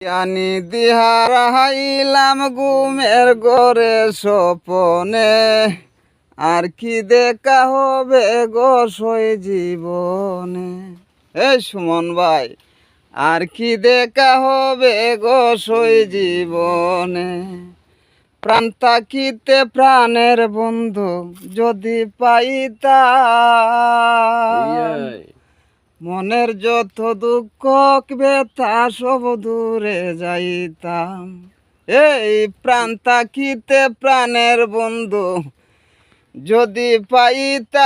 জানি দিহারা হাইলাম ঘুমের ঘরে স্বপনে, আর কি দেখা হবে গো সই জীবনে। এই সুমন ভাই, আর কি দেখা হবে গো সই জীবনে। প্রাণ থাকিতে প্রাণের বন্ধু যদি পাইতাম, মনের যত দুঃখ ব্যথা সব দূরে যাইতাম। এই প্রাণ থাকিতে প্রাণের বন্ধু যদি পাইতাম,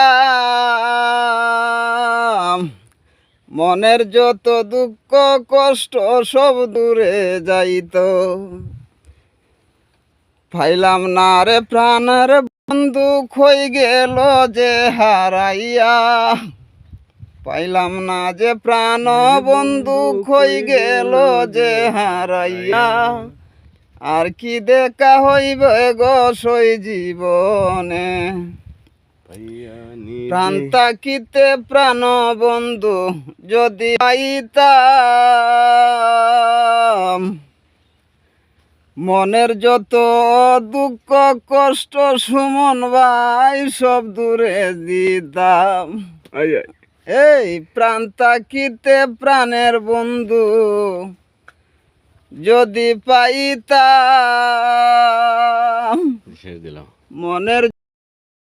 মনের যত দুঃখ কষ্ট সব দূরে যাইত। পাইলাম না রে প্রাণের বন্ধু, খই গেল যে হারাইয়া। পাইলাম না যে প্রাণ বন্ধু, খই গেল যে হারাইয়া। আর কি দেখা হইবে গো সই জীবনে। প্রাণ থাকিতে প্রাণ বন্ধু যদি পাইতাম, মনের যত দুঃখ কষ্ট সুমন ভাই সব দূরে দিতাম। এই প্রাণ থাকিতে প্রাণের বন্ধু যদি পাইতাম, মনের